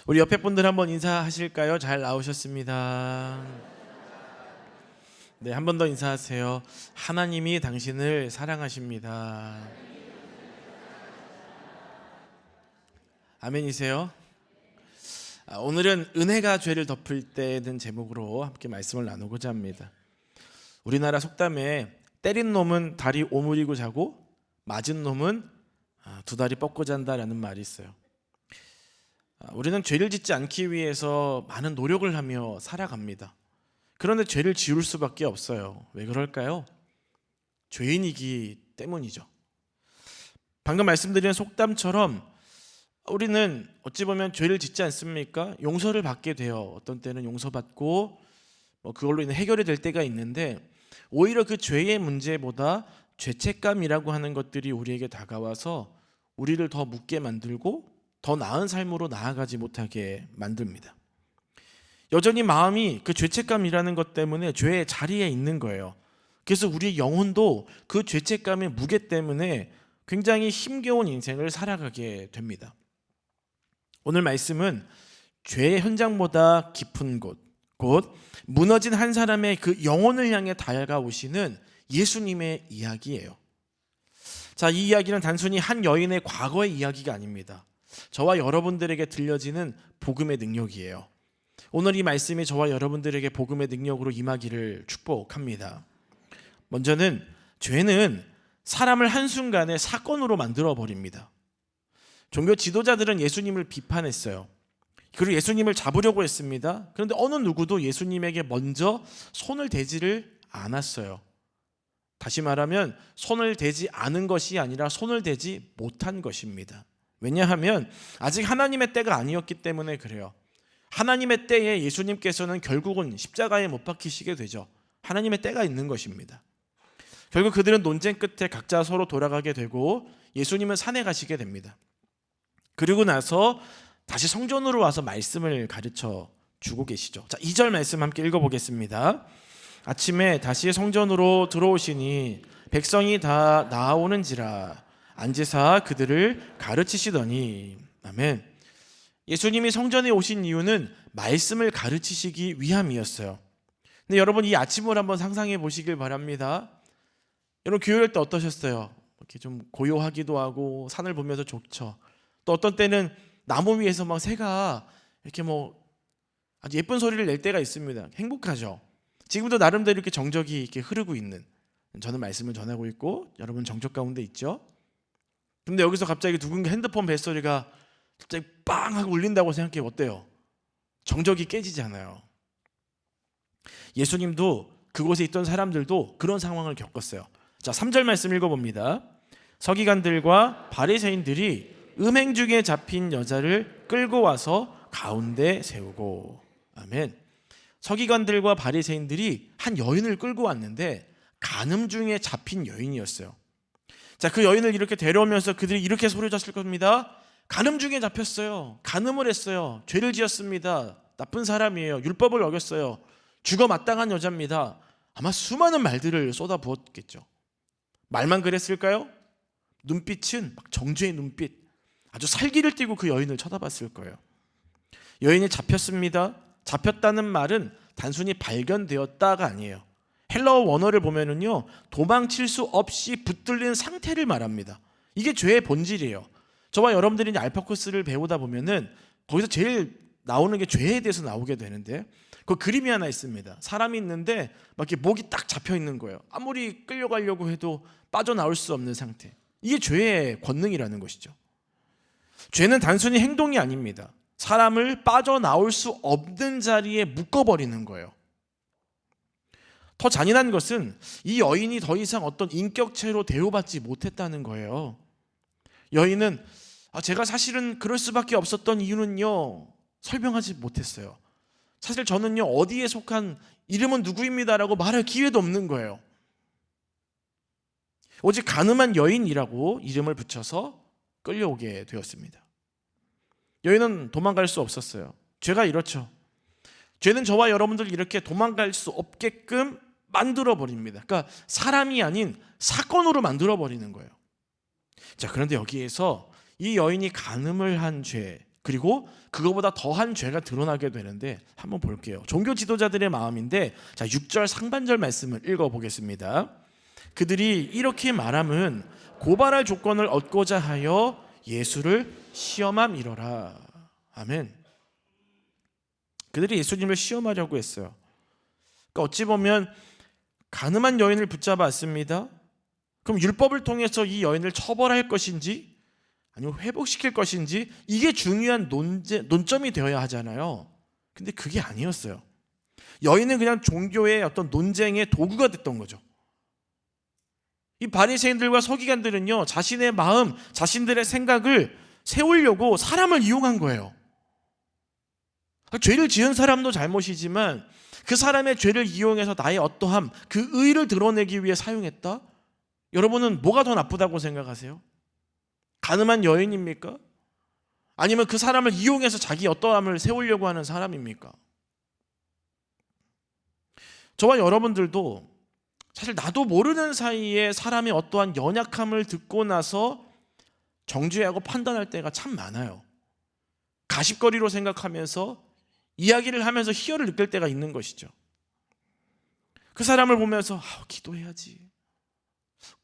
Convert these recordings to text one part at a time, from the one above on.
우리 옆에 분들 한번 인사하실까요? 잘 나오셨습니다. 네, 한 번 더 인사하세요. 하나님이 당신을 사랑하십니다. 아멘이세요? 오늘은 은혜가 죄를 덮을 때는 제목으로 함께 말씀을 나누고자 합니다. 우리나라 속담에 때린 놈은 다리 오므리고 자고 맞은 놈은 두 다리 뻗고 잔다라는 말이 있어요. 우리는 죄를 짓지 않기 위해서 많은 노력을 하며 살아갑니다. 그런데 죄를 지을 수밖에 없어요. 왜 그럴까요? 죄인이기 때문이죠. 방금 말씀드린 속담처럼 우리는 어찌 보면 죄를 짓지 않습니까? 용서를 받게 돼요. 어떤 때는 용서받고 그걸로 인해 해결이 될 때가 있는데, 오히려 그 죄의 문제보다 죄책감이라고 하는 것들이 우리에게 다가와서 우리를 더 묻게 만들고 더 나은 삶으로 나아가지 못하게 만듭니다. 여전히 마음이 그 죄책감이라는 것 때문에 죄의 자리에 있는 거예요. 그래서 우리 영혼도 그 죄책감의 무게 때문에 굉장히 힘겨운 인생을 살아가게 됩니다. 오늘 말씀은 죄의 현장보다 깊은 곳, 곧 무너진 한 사람의 그 영혼을 향해 다가오시는 예수님의 이야기예요. 자, 이 이야기는 단순히 한 여인의 과거의 이야기가 아닙니다. 저와 여러분들에게 들려지는 복음의 능력이에요. 오늘 이 말씀이 저와 여러분들에게 복음의 능력으로 임하기를 축복합니다. 먼저는 죄는 사람을 한순간에 사건으로 만들어 버립니다. 종교 지도자들은 예수님을 비판했어요. 그리고 예수님을 잡으려고 했습니다. 그런데 어느 누구도 예수님에게 먼저 손을 대지를 않았어요. 다시 말하면 손을 대지 않은 것이 아니라 손을 대지 못한 것입니다. 왜냐하면 아직 하나님의 때가 아니었기 때문에 그래요. 하나님의 때에 예수님께서는 결국은 십자가에 못 박히시게 되죠. 하나님의 때가 있는 것입니다. 결국 그들은 논쟁 끝에 각자 서로 돌아가게 되고 예수님은 산에 가시게 됩니다. 그리고 나서 다시 성전으로 와서 말씀을 가르쳐 주고 계시죠. 자, 2절 말씀 함께 읽어보겠습니다. 아침에 다시 성전으로 들어오시니 백성이 다 나아오는지라 앉으사 그들을 가르치시더니. 아멘. 예수님이 성전에 오신 이유는 말씀을 가르치시기 위함이었어요. 근데 여러분, 이 아침을 한번 상상해 보시길 바랍니다. 여러분, 교회할 때 어떠셨어요? 이렇게 좀 고요하기도 하고 산을 보면서 좋죠. 또 어떤 때는 나무 위에서 막 새가 이렇게 아주 예쁜 소리를 낼 때가 있습니다. 행복하죠. 지금도 나름대로 이렇게 정적이 이렇게 흐르고 있는, 저는 말씀을 전하고 있고 여러분 정적 가운데 있죠. 근데 여기서 갑자기 누군가 핸드폰 벨소리가 갑자기 빵 하고 울린다고 생각해 어때요? 정적이 깨지잖아요. 예수님도 그곳에 있던 사람들도 그런 상황을 겪었어요. 자, 3절 말씀 읽어봅니다. 서기관들과 바리새인들이 음행 중에 잡힌 여자를 끌고 와서 가운데 세우고. 아멘. 서기관들과 바리새인들이 한 여인을 끌고 왔는데 간음 중에 잡힌 여인이었어요. 자, 그 여인을 이렇게 데려오면서 그들이 이렇게 소리쳤을 겁니다. 간음 중에 잡혔어요. 간음을 했어요. 죄를 지었습니다. 나쁜 사람이에요. 율법을 어겼어요. 죽어 마땅한 여자입니다. 아마 수많은 말들을 쏟아부었겠죠. 말만 그랬을까요? 눈빛은 막 정죄의 눈빛, 아주 살기를 띠고 그 여인을 쳐다봤을 거예요. 여인이 잡혔습니다. 잡혔다는 말은 단순히 발견되었다가 아니에요. 헬라어 원어를 보면은요, 도망칠 수 없이 붙들린 상태를 말합니다. 이게 죄의 본질이에요. 저와 여러분들이 알파코스를 배우다 보면은 거기서 제일 나오는 게 죄에 대해서 나오게 되는데, 그 그림이 하나 있습니다. 사람이 있는데 막 이렇게 목이 딱 잡혀 있는 거예요. 아무리 끌려가려고 해도 빠져나올 수 없는 상태. 이게 죄의 권능이라는 것이죠. 죄는 단순히 행동이 아닙니다. 사람을 빠져나올 수 없는 자리에 묶어버리는 거예요. 더 잔인한 것은 이 여인이 더 이상 어떤 인격체로 대우받지 못했다는 거예요. 여인은 제가 사실은 그럴 수밖에 없었던 이유는요, 설명하지 못했어요. 사실 저는요, 어디에 속한 이름은 누구입니다라고 말할 기회도 없는 거예요. 오직 간음한 여인이라고 이름을 붙여서 끌려오게 되었습니다. 여인은 도망갈 수 없었어요. 죄가 이렇죠. 죄는 저와 여러분들 이렇게 도망갈 수 없게끔 만들어버립니다. 그러니까 사람이 아닌 사건으로 만들어버리는 거예요. 자, 그런데 여기에서 이 여인이 간음을 한 죄, 그리고 그거보다 더한 죄가 드러나게 되는데 한번 볼게요. 종교 지도자들의 마음인데, 자 6절 상반절 말씀을 읽어보겠습니다. 그들이 이렇게 말함은 고발할 조건을 얻고자 하여 예수를 시험함이러라. 아멘. 그들이 예수님을 시험하려고 했어요. 그러니까 어찌 보면 간음한 여인을 붙잡았습니다. 그럼 율법을 통해서 이 여인을 처벌할 것인지 아니면 회복시킬 것인지, 이게 중요한 논점이 되어야 하잖아요. 근데 그게 아니었어요. 여인은 그냥 종교의 어떤 논쟁의 도구가 됐던 거죠. 이 바리새인들과 서기관들은요, 자신의 마음, 자신들의 생각을 세우려고 사람을 이용한 거예요. 죄를 지은 사람도 잘못이지만 그 사람의 죄를 이용해서 나의 어떠함, 그 의를 드러내기 위해 사용했다? 여러분은 뭐가 더 나쁘다고 생각하세요? 간음한 여인입니까? 아니면 그 사람을 이용해서 자기 어떠함을 세우려고 하는 사람입니까? 저와 여러분들도 사실 나도 모르는 사이에 사람의 어떠한 연약함을 듣고 나서 정죄하고 판단할 때가 참 많아요. 가십거리로 생각하면서 이야기를 하면서 희열을 느낄 때가 있는 것이죠. 그 사람을 보면서 기도해야지.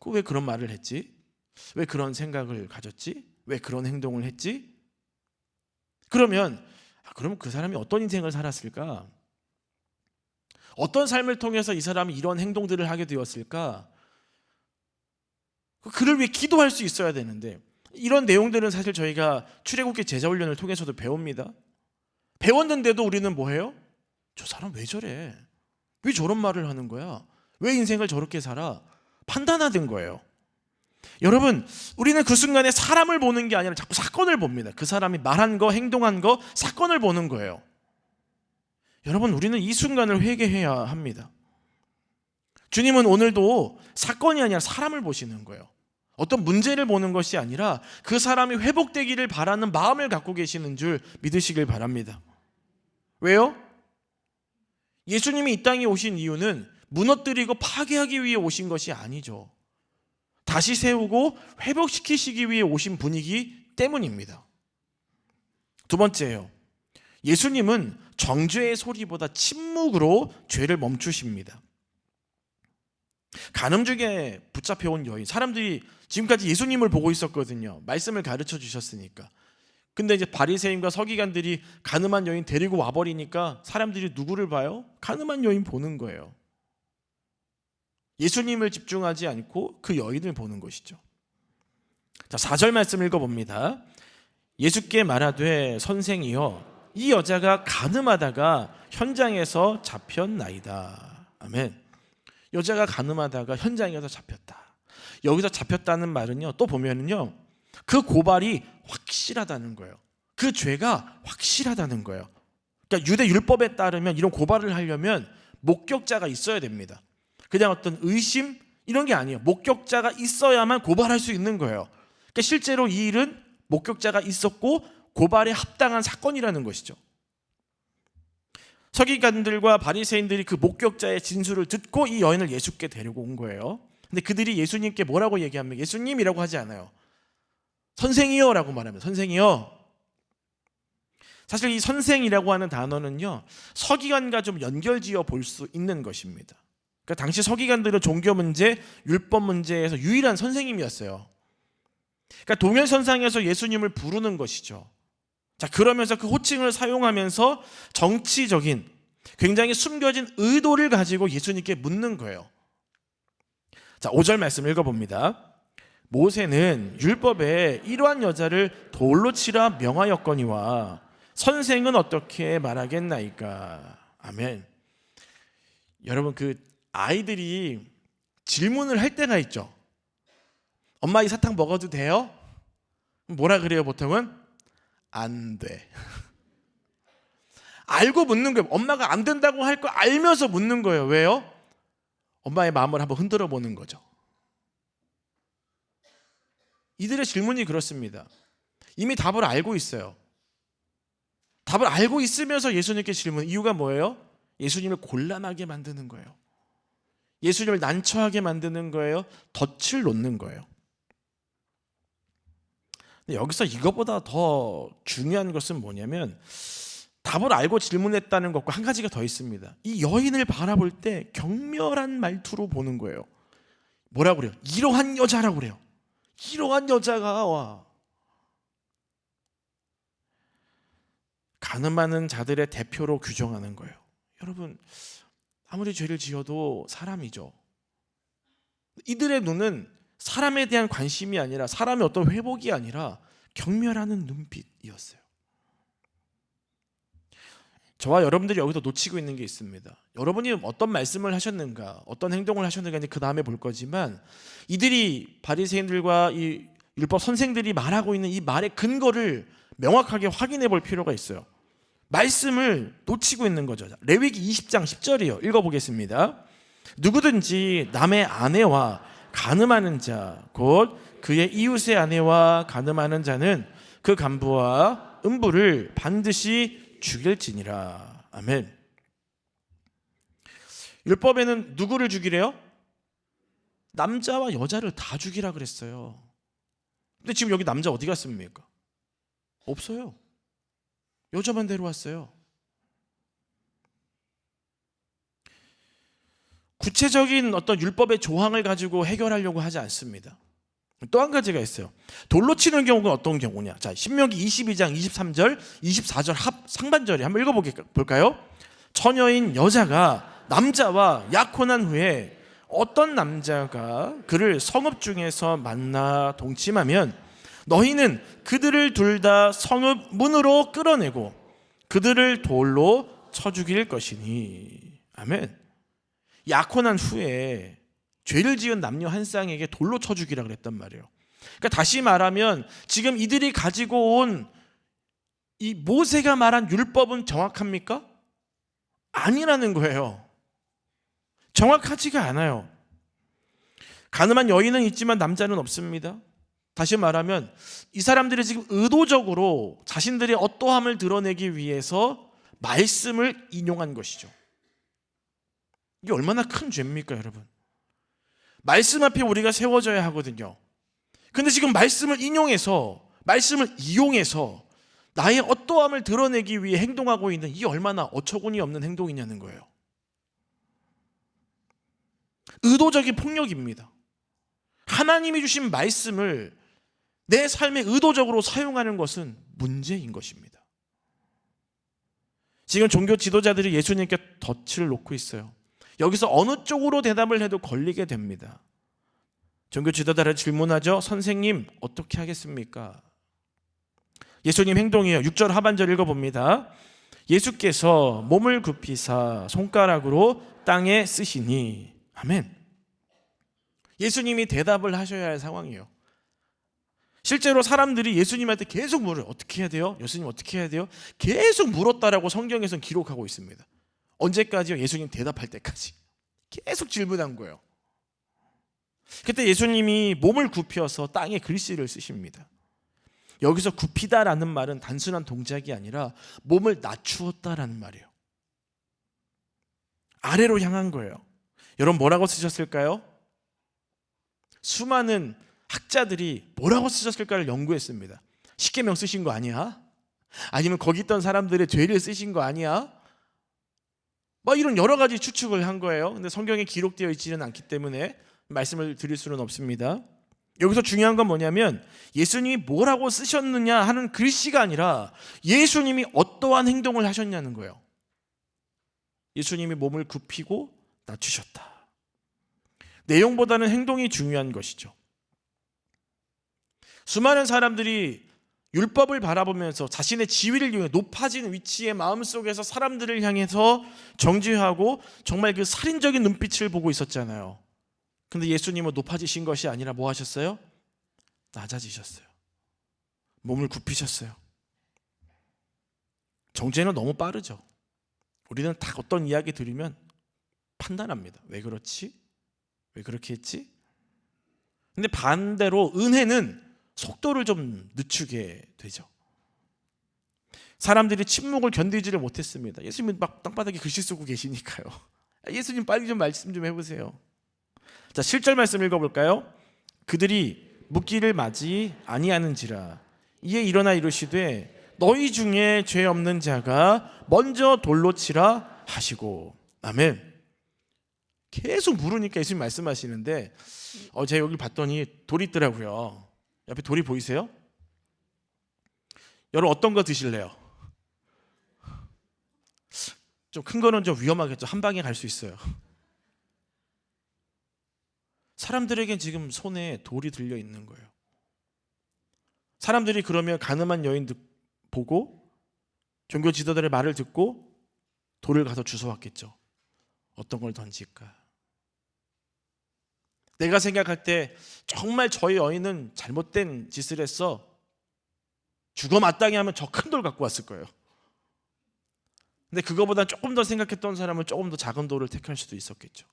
왜 그런 말을 했지? 왜 그런 생각을 가졌지? 왜 그런 행동을 했지? 그러면 그럼 그 사람이 어떤 인생을 살았을까? 어떤 삶을 통해서 이 사람이 이런 행동들을 하게 되었을까? 그를 위해 기도할 수 있어야 되는데, 이런 내용들은 사실 저희가 출애굽기 제자훈련을 통해서도 배웁니다. 배웠는데도 우리는 뭐해요? 저 사람 왜 저래? 왜 저런 말을 하는 거야? 왜 인생을 저렇게 살아? 판단하던 거예요. 여러분, 우리는 그 순간에 사람을 보는 게 아니라 자꾸 사건을 봅니다. 그 사람이 말한 거, 행동한 거, 사건을 보는 거예요. 여러분, 우리는 이 순간을 회개해야 합니다. 주님은 오늘도 사건이 아니라 사람을 보시는 거예요. 어떤 문제를 보는 것이 아니라 그 사람이 회복되기를 바라는 마음을 갖고 계시는 줄 믿으시길 바랍니다. 왜요? 예수님이 이 땅에 오신 이유는 무너뜨리고 파괴하기 위해 오신 것이 아니죠. 다시 세우고 회복시키시기 위해 오신 분이기 때문입니다. 두 번째예요. 예수님은 정죄의 소리보다 침묵으로 죄를 멈추십니다. 간음중에 붙잡혀온 여인, 사람들이 지금까지 예수님을 보고 있었거든요. 말씀을 가르쳐 주셨으니까. 근데 이제 바리새인과 서기관들이 간음한 여인 데리고 와버리니까 사람들이 누구를 봐요? 간음한 여인 보는 거예요. 예수님을 집중하지 않고 그 여인을 보는 것이죠. 자, 4절 말씀 읽어봅니다. 예수께 말하되 선생이여, 이 여자가 간음하다가 현장에서 잡혔나이다. 아멘. 여자가 간음하다가 현장에서 잡혔다. 여기서 잡혔다는 말은요, 또 보면은요, 그 고발이 확실하다는 거예요. 그 죄가 확실하다는 거예요. 그러니까 유대 율법에 따르면 이런 고발을 하려면 목격자가 있어야 됩니다. 그냥 어떤 의심 이런 게 아니에요. 목격자가 있어야만 고발할 수 있는 거예요. 그러니까 실제로 이 일은 목격자가 있었고 고발에 합당한 사건이라는 것이죠. 서기관들과 바리새인들이 그 목격자의 진술을 듣고 이 여인을 예수께 데리고 온 거예요. 근데 그들이 예수님께 뭐라고 얘기하면 예수님이라고 하지 않아요. 선생이여라고 말합니다. 선생이여. 사실 이 선생이라고 하는 단어는요, 서기관과 좀 연결지어 볼 수 있는 것입니다. 그러니까 당시 서기관들은 종교 문제, 율법 문제에서 유일한 선생님이었어요. 그러니까 동일선상에서 예수님을 부르는 것이죠. 자, 그러면서 그 호칭을 사용하면서 정치적인 굉장히 숨겨진 의도를 가지고 예수님께 묻는 거예요. 자, 5절 말씀 읽어봅니다. 모세는 율법에 이러한 여자를 돌로 치라 명하였거니와 선생은 어떻게 말하겠나이까. 아멘. 여러분, 그 아이들이 질문을 할 때가 있죠. 엄마 이 사탕 먹어도 돼요? 뭐라 그래요 보통은? 안 돼. 알고 묻는 거예요. 엄마가 안 된다고 할 거 알면서 묻는 거예요. 왜요? 엄마의 마음을 한번 흔들어 보는 거죠. 이들의 질문이 그렇습니다. 이미 답을 알고 있어요. 답을 알고 있으면서 예수님께 질문. 이유가 뭐예요? 예수님을 곤란하게 만드는 거예요. 예수님을 난처하게 만드는 거예요. 덫을 놓는 거예요. 근데 여기서 이것보다 더 중요한 것은 뭐냐면 답을 알고 질문했다는 것과 한 가지가 더 있습니다. 이 여인을 바라볼 때 경멸한 말투로 보는 거예요. 뭐라고 그래요? 이러한 여자라고 그래요. 이러한 여자가 와. 가늠하는 자들의 대표로 규정하는 거예요. 여러분, 아무리 죄를 지어도 사람이죠. 이들의 눈은 사람에 대한 관심이 아니라, 사람의 어떤 회복이 아니라 경멸하는 눈빛이었어요. 저와 여러분들이 여기서 놓치고 있는 게 있습니다. 여러분이 어떤 말씀을 하셨는가, 어떤 행동을 하셨는가 이제 그 다음에 볼 거지만, 이들이 바리새인들과 이 율법 선생들이 말하고 있는 이 말의 근거를 명확하게 확인해 볼 필요가 있어요. 말씀을 놓치고 있는 거죠. 레위기 20장 10절이요. 읽어보겠습니다. 누구든지 남의 아내와 간음하는 자, 곧 그의 이웃의 아내와 간음하는 자는 그 간부와 음부를 반드시 죽일지니라. 아멘. 율법에는 누구를 죽이래요? 남자와 여자를 다 죽이라 그랬어요. 근데 지금 여기 남자 어디 갔습니까? 없어요. 여자만 데려왔어요. 구체적인 어떤 율법의 조항을 가지고 해결하려고 하지 않습니다. 또 한 가지가 있어요. 돌로 치는 경우가 어떤 경우냐? 자, 신명기 22장 23절, 24절 상반절에 한번 읽어볼까요? 처녀인 여자가 남자와 약혼한 후에 어떤 남자가 그를 성읍 중에서 만나 동침하면 너희는 그들을 둘 다 성읍 문으로 끌어내고 그들을 돌로 쳐 죽일 것이니. 아멘. 약혼한 후에 죄를 지은 남녀 한 쌍에게 돌로 쳐 죽이라 그랬단 말이에요. 그러니까 다시 말하면 지금 이들이 가지고 온 이 모세가 말한 율법은 정확합니까? 아니라는 거예요. 정확하지가 않아요. 가늠한 여인은 있지만 남자는 없습니다. 다시 말하면 이 사람들이 지금 의도적으로 자신들의 어떠함을 드러내기 위해서 말씀을 인용한 것이죠. 이게 얼마나 큰 죄입니까, 여러분? 말씀 앞에 우리가 세워져야 하거든요. 근데 지금 말씀을 인용해서, 말씀을 이용해서 나의 어떠함을 드러내기 위해 행동하고 있는 이 얼마나 어처구니 없는 행동이냐는 거예요. 의도적인 폭력입니다. 하나님이 주신 말씀을 내 삶에 의도적으로 사용하는 것은 문제인 것입니다. 지금 종교 지도자들이 예수님께 덫을 놓고 있어요. 여기서 어느 쪽으로 대답을 해도 걸리게 됩니다. 종교 지도자를 질문하죠. 선생님, 어떻게 하겠습니까? 예수님 행동이에요. 6절 하반절 읽어봅니다. 예수께서 몸을 굽히사 손가락으로 땅에 쓰시니. 아멘. 예수님이 대답을 하셔야 할 상황이에요. 실제로 사람들이 예수님한테 계속 물어요. 어떻게 해야 돼요? 예수님 어떻게 해야 돼요? 계속 물었다라고 성경에서는 기록하고 있습니다. 언제까지요? 예수님 대답할 때까지. 계속 질문한 거예요. 그때 예수님이 몸을 굽혀서 땅에 글씨를 쓰십니다. 여기서 굽히다라는 말은 단순한 동작이 아니라 몸을 낮추었다라는 말이에요. 아래로 향한 거예요. 여러분 뭐라고 쓰셨을까요? 수많은 학자들이 뭐라고 쓰셨을까를 연구했습니다. 십계명 쓰신 거 아니야? 아니면 거기 있던 사람들의 죄를 쓰신 거 아니야? 막 이런 여러 가지 추측을 한 거예요. 근데 성경에 기록되어 있지는 않기 때문에 말씀을 드릴 수는 없습니다. 여기서 중요한 건 뭐냐면 예수님이 뭐라고 쓰셨느냐 하는 글씨가 아니라 예수님이 어떠한 행동을 하셨냐는 거예요. 예수님이 몸을 굽히고 낮추셨다. 내용보다는 행동이 중요한 것이죠. 수많은 사람들이 율법을 바라보면서 자신의 지위를 이용해 높아진 위치에 마음속에서 사람들을 향해서 정죄하고 정말 그 살인적인 눈빛을 보고 있었잖아요. 근데 예수님은 높아지신 것이 아니라 뭐 하셨어요? 낮아지셨어요. 몸을 굽히셨어요. 정죄는 너무 빠르죠. 우리는 딱 어떤 이야기 들으면 판단합니다. 왜 그렇지? 왜 그렇게 했지? 근데 반대로 은혜는 속도를 좀 늦추게 되죠. 사람들이 침묵을 견디지를 못했습니다. 예수님은 막 땅바닥에 글씨 쓰고 계시니까요. 예수님 빨리 좀 말씀 좀 해보세요. 자, 7절 말씀 읽어볼까요? 그들이 묻기를 마지 아니하는지라 이에 일어나 이르시되 너희 중에 죄 없는 자가 먼저 돌로 치라 하시고. 아멘. 계속 물으니까 예수님 말씀하시는데 제가 여기 봤더니 돌이 있더라고요. 옆에 돌이 보이세요? 여러분 어떤 거 드실래요? 좀 큰 거는 좀 위험하겠죠. 한 방에 갈 수 있어요. 사람들에겐 지금 손에 돌이 들려 있는 거예요. 사람들이 그러면 가늠한 여인 보고 종교 지도자들의 말을 듣고 돌을 가서 주워왔겠죠. 어떤 걸 던질까? 내가 생각할 때 정말 저희 여인은 잘못된 짓을 했어, 죽어 마땅히 하면 저 큰 돌 갖고 왔을 거예요. 근데 그거보다 조금 더 생각했던 사람은 조금 더 작은 돌을 택할 수도 있었겠죠.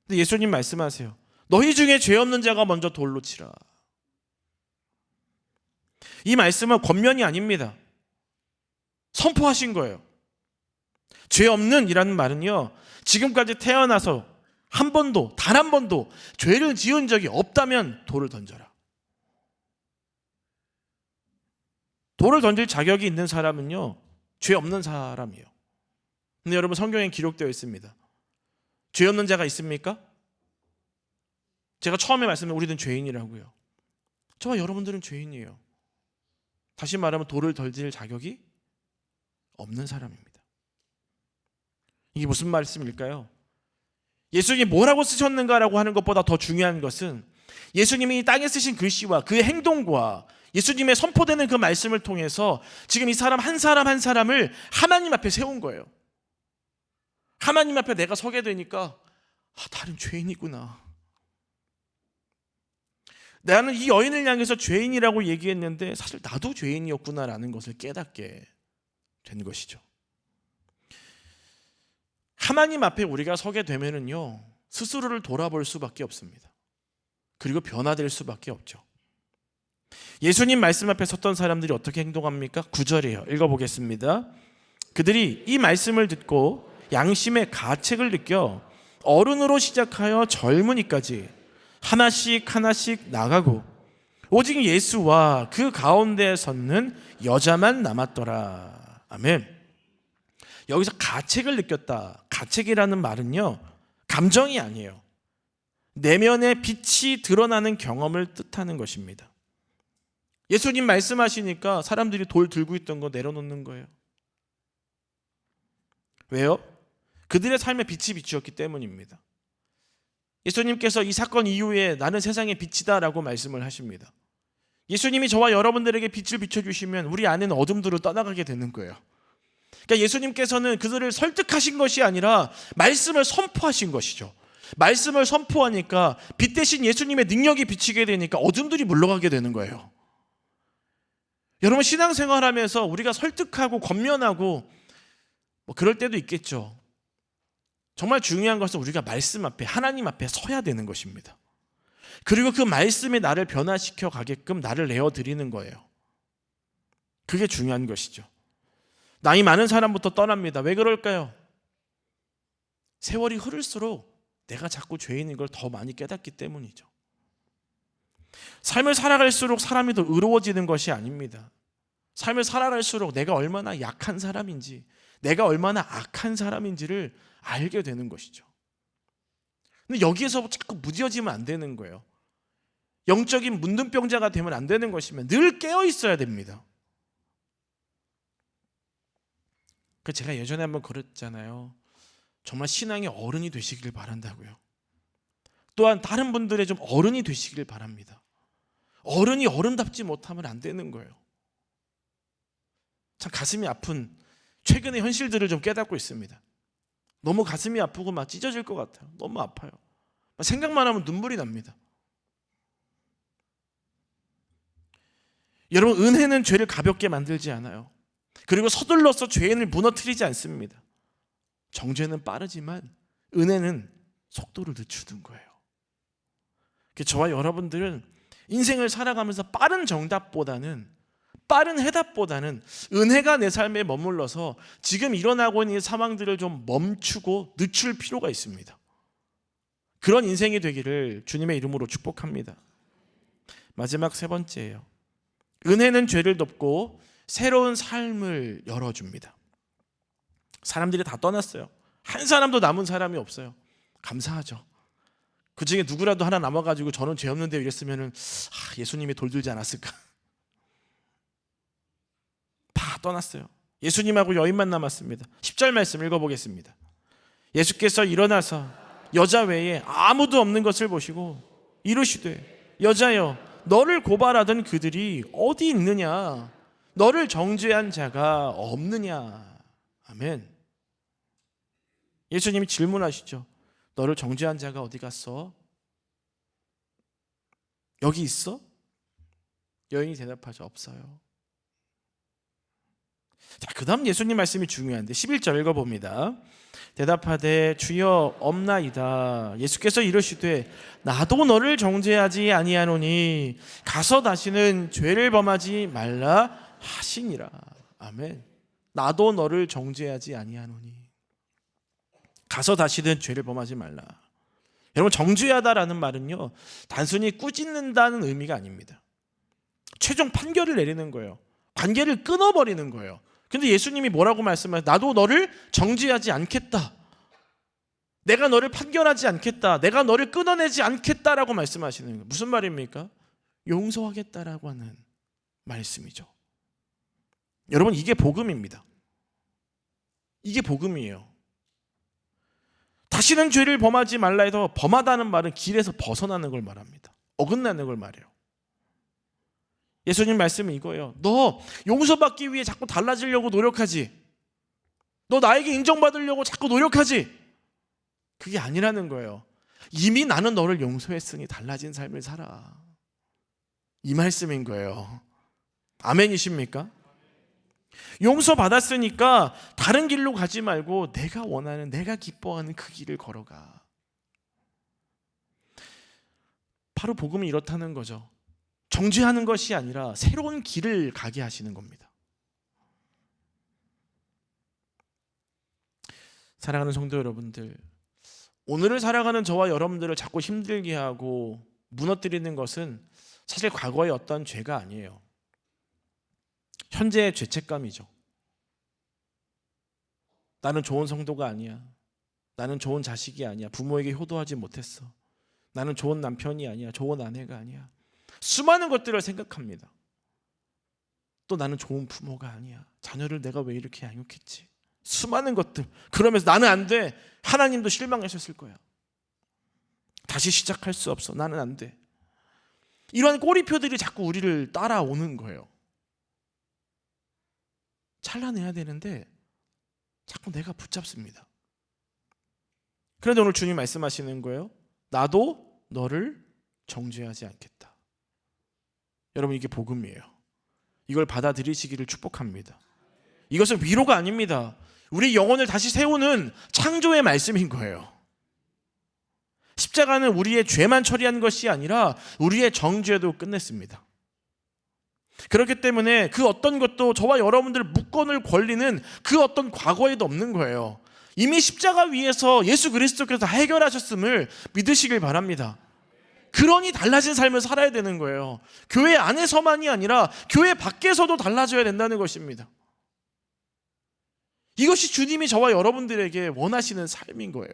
근데 예수님 말씀하세요. 너희 중에 죄 없는 자가 먼저 돌로 치라. 이 말씀은 권면이 아닙니다. 선포하신 거예요. 죄 없는 이라는 말은요, 지금까지 태어나서 한 번도, 단 한 번도 죄를 지은 적이 없다면 돌을 던져라. 돌을 던질 자격이 있는 사람은요, 죄 없는 사람이에요. 근데 여러분 성경에 기록되어 있습니다. 죄 없는 자가 있습니까? 제가 처음에 말씀드린 우리는 죄인이라고요. 저와 여러분들은 죄인이에요. 다시 말하면 돌을 던질 자격이 없는 사람입니다. 이게 무슨 말씀일까요? 예수님이 뭐라고 쓰셨는가라고 하는 것보다 더 중요한 것은 예수님이 이 땅에 쓰신 글씨와 그 행동과 예수님의 선포되는 그 말씀을 통해서 지금 이 사람 한 사람을 하나님 앞에 세운 거예요. 하나님 앞에 내가 서게 되니까 다른 죄인이구나. 나는 이 여인을 향해서 죄인이라고 얘기했는데 사실 나도 죄인이었구나라는 것을 깨닫게 된 것이죠. 하나님 앞에 우리가 서게 되면은요, 스스로를 돌아볼 수밖에 없습니다. 그리고 변화될 수밖에 없죠. 예수님 말씀 앞에 섰던 사람들이 어떻게 행동합니까? 9절이에요. 읽어보겠습니다. 그들이 이 말씀을 듣고 양심의 가책을 느껴 어른으로 시작하여 젊은이까지 하나씩 하나씩 나가고 오직 예수와 그 가운데에 섰는 여자만 남았더라. 아멘. 여기서 가책을 느꼈다. 가책이라는 말은요, 감정이 아니에요. 내면의 빛이 드러나는 경험을 뜻하는 것입니다. 예수님 말씀하시니까 사람들이 돌 들고 있던 거 내려놓는 거예요. 왜요? 그들의 삶에 빛이 비추었기 때문입니다. 예수님께서 이 사건 이후에 나는 세상의 빛이다라고 말씀을 하십니다. 예수님이 저와 여러분들에게 빛을 비춰주시면 우리 안에는 어둠들로 떠나가게 되는 거예요. 그러니까 예수님께서는 그들을 설득하신 것이 아니라 말씀을 선포하신 것이죠. 말씀을 선포하니까 빛 대신 예수님의 능력이 비치게 되니까 어둠들이 물러가게 되는 거예요. 여러분 신앙생활하면서 우리가 설득하고 권면하고 그럴 때도 있겠죠. 정말 중요한 것은 우리가 말씀 앞에, 하나님 앞에 서야 되는 것입니다. 그리고 그 말씀이 나를 변화시켜 가게끔 나를 내어드리는 거예요. 그게 중요한 것이죠. 나이 많은 사람부터 떠납니다. 왜 그럴까요? 세월이 흐를수록 내가 자꾸 죄인인 걸 더 많이 깨닫기 때문이죠. 삶을 살아갈수록 사람이 더 의로워지는 것이 아닙니다. 삶을 살아갈수록 내가 얼마나 약한 사람인지, 내가 얼마나 악한 사람인지를 알게 되는 것이죠. 근데 여기에서 자꾸 무뎌지면 안 되는 거예요. 영적인 문둥병자가 되면 안 되는 것이면 늘 깨어 있어야 됩니다. 제가 예전에 한번 그랬잖아요. 정말 신앙의 어른이 되시길 바란다고요. 또한 다른 분들의 좀 어른이 되시길 바랍니다. 어른이 어른답지 못하면 안 되는 거예요. 참 가슴이 아픈 최근의 현실들을 좀 깨닫고 있습니다. 너무 가슴이 아프고 막 찢어질 것 같아요. 너무 아파요. 생각만 하면 눈물이 납니다. 여러분, 은혜는 죄를 가볍게 만들지 않아요. 그리고 서둘러서 죄인을 무너뜨리지 않습니다. 정죄는 빠르지만 은혜는 속도를 늦추는 거예요. 저와 여러분들은 인생을 살아가면서 빠른 정답보다는, 빠른 해답보다는 은혜가 내 삶에 머물러서 지금 일어나고 있는 상황들을 좀 멈추고 늦출 필요가 있습니다. 그런 인생이 되기를 주님의 이름으로 축복합니다. 마지막 세 번째예요. 은혜는 죄를 덮고 새로운 삶을 열어줍니다. 사람들이 다 떠났어요. 한 사람도 남은 사람이 없어요. 감사하죠. 그 중에 누구라도 하나 남아가지고 저는 죄 없는데 이랬으면 예수님이 돌들지 않았을까. 다 떠났어요. 예수님하고 여인만 남았습니다. 10절 말씀 읽어보겠습니다. 예수께서 일어나서 여자 외에 아무도 없는 것을 보시고 이르시되 여자여 너를 고발하던 그들이 어디 있느냐? 너를 정죄한 자가 없느냐? 아멘. 예수님이 질문하시죠. 너를 정죄한 자가 어디 갔어? 여기 있어? 여인이 대답하죠. 없어요. 자, 그 다음 예수님 말씀이 중요한데 11절 읽어봅니다. 대답하되 주여 없나이다. 예수께서 이르시되 나도 너를 정죄하지 아니하노니 가서 다시는 죄를 범하지 말라 하시니라. 아멘. 나도 너를 정죄하지 아니하노니 가서 다시는 죄를 범하지 말라. 여러분, 정죄하다라는 말은요 단순히 꾸짖는다는 의미가 아닙니다. 최종 판결을 내리는 거예요. 관계를 끊어버리는 거예요. 근데 예수님이 뭐라고 말씀하세요? 나도 너를 정죄하지 않겠다. 내가 너를 판결하지 않겠다. 내가 너를 끊어내지 않겠다라고 말씀하시는 거예요. 무슨 말입니까? 용서하겠다라고 하는 말씀이죠. 여러분, 이게 복음입니다. 이게 복음이에요. 다시는 죄를 범하지 말라 해서 범하다는 말은 길에서 벗어나는 걸 말합니다. 어긋나는 걸 말해요. 예수님 말씀은 이거예요. 너 용서받기 위해 자꾸 달라지려고 노력하지. 너 나에게 인정받으려고 자꾸 노력하지. 그게 아니라는 거예요. 이미 나는 너를 용서했으니 달라진 삶을 살아. 이 말씀인 거예요. 아멘이십니까? 용서받았으니까 다른 길로 가지 말고 내가 원하는, 내가 기뻐하는 그 길을 걸어가. 바로 복음이 이렇다는 거죠. 정죄하는 것이 아니라 새로운 길을 가게 하시는 겁니다. 사랑하는 성도 여러분들, 오늘을 살아가는 저와 여러분들을 자꾸 힘들게 하고 무너뜨리는 것은 사실 과거의 어떤 죄가 아니에요. 현재의 죄책감이죠. 나는 좋은 성도가 아니야. 나는 좋은 자식이 아니야. 부모에게 효도하지 못했어. 나는 좋은 남편이 아니야. 좋은 아내가 아니야. 수많은 것들을 생각합니다. 또 나는 좋은 부모가 아니야. 자녀를 내가 왜 이렇게 양육했지? 수많은 것들. 그러면서 나는 안 돼. 하나님도 실망하셨을 거야. 다시 시작할 수 없어. 나는 안 돼. 이러한 꼬리표들이 자꾸 우리를 따라오는 거예요. 찬란해야 되는데 자꾸 내가 붙잡습니다. 그런데 오늘 주님 말씀하시는 거예요. 나도 너를 정죄하지 않겠다. 여러분, 이게 복음이에요. 이걸 받아들이시기를 축복합니다. 이것은 위로가 아닙니다. 우리 영혼을 다시 세우는 창조의 말씀인 거예요. 십자가는 우리의 죄만 처리한 것이 아니라 우리의 정죄도 끝냈습니다. 그렇기 때문에 그 어떤 것도 저와 여러분들 묶어놓을 권리는 그 어떤 과거에도 없는 거예요. 이미 십자가 위에서 예수 그리스도께서 해결하셨음을 믿으시길 바랍니다. 그러니 달라진 삶을 살아야 되는 거예요. 교회 안에서만이 아니라 교회 밖에서도 달라져야 된다는 것입니다. 이것이 주님이 저와 여러분들에게 원하시는 삶인 거예요.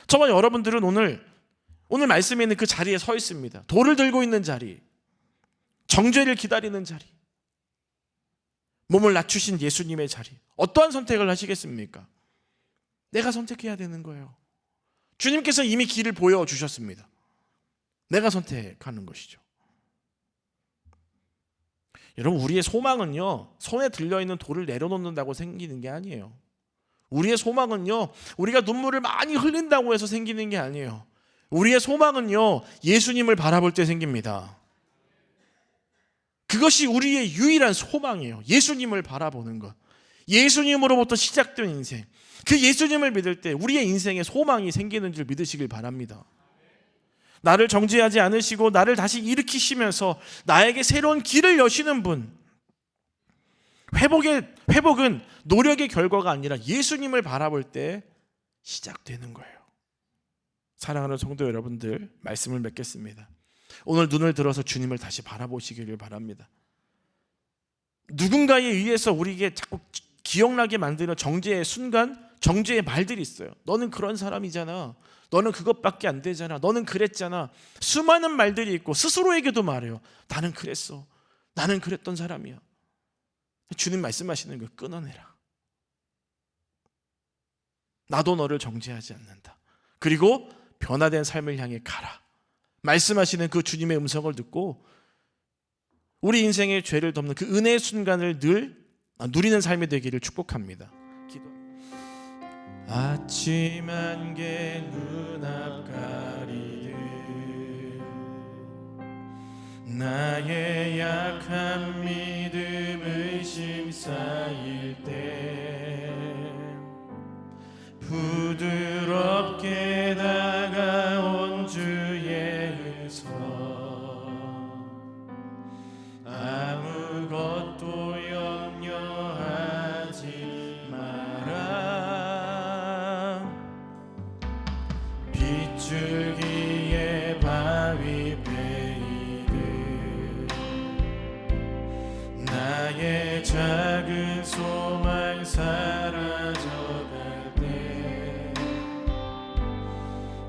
저와 여러분들은 오늘 말씀에 있는 그 자리에 서 있습니다. 돌을 들고 있는 자리, 정죄를 기다리는 자리, 몸을 낮추신 예수님의 자리. 어떠한 선택을 하시겠습니까? 내가 선택해야 되는 거예요. 주님께서 이미 길을 보여주셨습니다. 내가 선택하는 것이죠. 여러분, 우리의 소망은요, 손에 들려있는 돌을 내려놓는다고 생기는 게 아니에요. 우리의 소망은요, 우리가 눈물을 많이 흘린다고 해서 생기는 게 아니에요. 우리의 소망은요, 예수님을 바라볼 때 생깁니다. 그것이 우리의 유일한 소망이에요. 예수님을 바라보는 것. 예수님으로부터 시작된 인생. 그 예수님을 믿을 때 우리의 인생에 소망이 생기는 줄 믿으시길 바랍니다. 나를 정죄하지 않으시고 나를 다시 일으키시면서 나에게 새로운 길을 여시는 분. 회복은 노력의 결과가 아니라 예수님을 바라볼 때 시작되는 거예요. 사랑하는 성도 여러분들, 말씀을 맺겠습니다. 오늘 눈을 들어서 주님을 다시 바라보시기를 바랍니다. 누군가에 의해서 우리에게 자꾸 기억나게 만드는 정죄의 순간, 정죄의 말들이 있어요. 너는 그런 사람이잖아. 너는 그것밖에 안 되잖아. 너는 그랬잖아. 수많은 말들이 있고 스스로에게도 말해요. 나는 그랬어. 나는 그랬던 사람이야. 주님 말씀하시는 거 끊어내라. 나도 너를 정죄하지 않는다. 그리고 변화된 삶을 향해 가라. 말씀하시는 그 주님의 음성을 듣고 우리 인생의 죄를 덮는 그 은혜의 순간을 늘 누리는 삶이 되기를 축복합니다. 아침 안개 눈앞 가리듯 나의 약한 믿음 의심 쌓일 때 부드럽게 다가온 주의 음성 아무것도 염려하지 마라. 빗줄기에 바위 베이듯 나의 작은 소망 사라져갈 때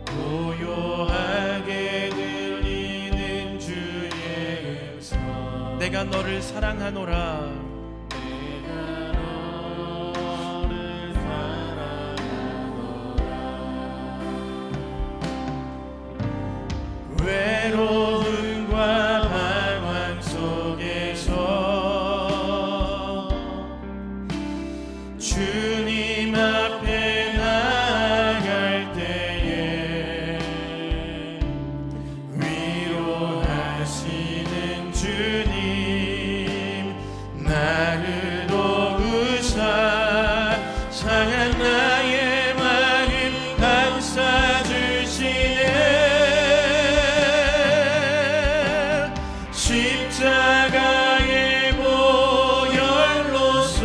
고요하게 들리는 주의 음성 내가 너를 사랑하노라. 외로움과 방황 속에서 주님 앞에 나아갈 때에 위로하시는 주님 나를 도우사 상한 나의 마음 감싸주시네. 십자가의 보혈로서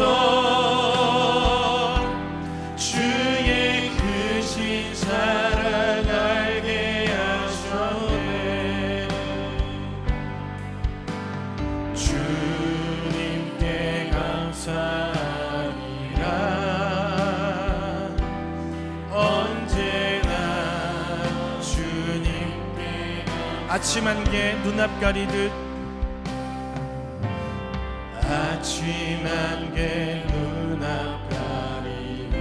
주의 크신 사랑 알게 하셨네. 주님께 감사하리라. 언제나 주님께 아침 안개 눈앞 가리듯 아침 안개 눈앞 가리듯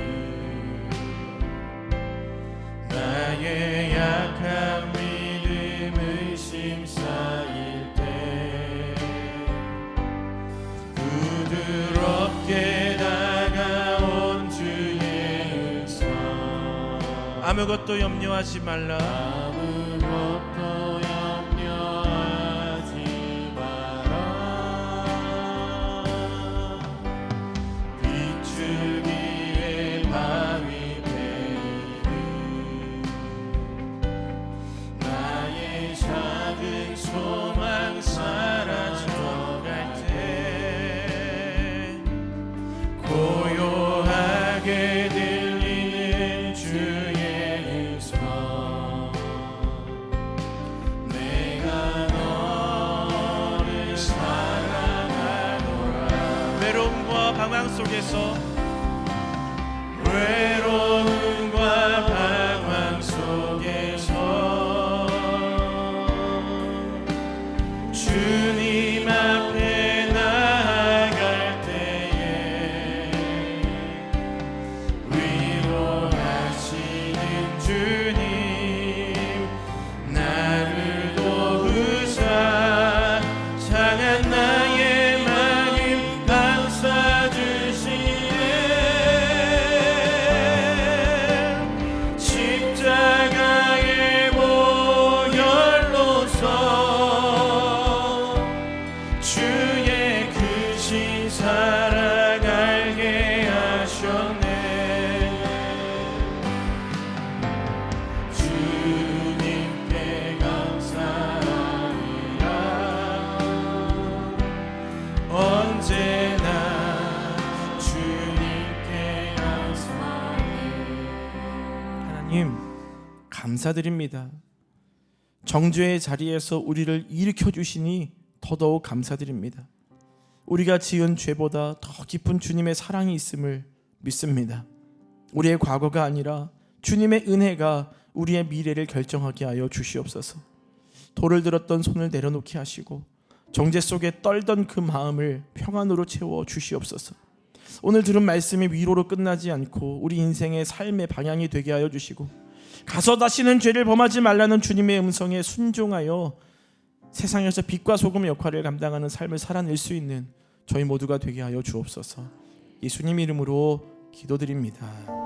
나의 약한 믿음 의심 쌓일 때 부드럽게 다가온 주의 음성 아무것도 염려하지 말라. 아무것도 염려하지 마라. 빗줄기에 바위 베이듯 나의 작은 소망 사라져갈 때 고요하게 들리는 주의 음성 내가 너를 사랑하노라. 외로움과 방황 속에서 외로움과 방황 속에서 주님 앞에 나아갈 때에 위로하시는 주님 나를 도우사 상한 나의 마음 감싸주시네. 십자가의 보혈로서 주의 크신 사랑 알게 하셨네. 주님께 감사하리라. 언제나 주님께 감사해. 하나님 감사드립니다. 정죄의 자리에서 우리를 일으켜 주시니 더더욱 감사드립니다. 우리가 지은 죄보다 더 깊은 주님의 사랑이 있음을 믿습니다. 우리의 과거가 아니라 주님의 은혜가 우리의 미래를 결정하게 하여 주시옵소서. 돌을 들었던 손을 내려놓게 하시고 정죄 속에 떨던 그 마음을 평안으로 채워 주시옵소서. 오늘 들은 말씀이 위로로 끝나지 않고 우리 인생의 삶의 방향이 되게 하여 주시고 가서 다시는 죄를 범하지 말라는 주님의 음성에 순종하여 세상에서 빛과 소금의 역할을 감당하는 삶을 살아낼 수 있는 저희 모두가 되게 하여 주옵소서. 예수님 이름으로 기도드립니다.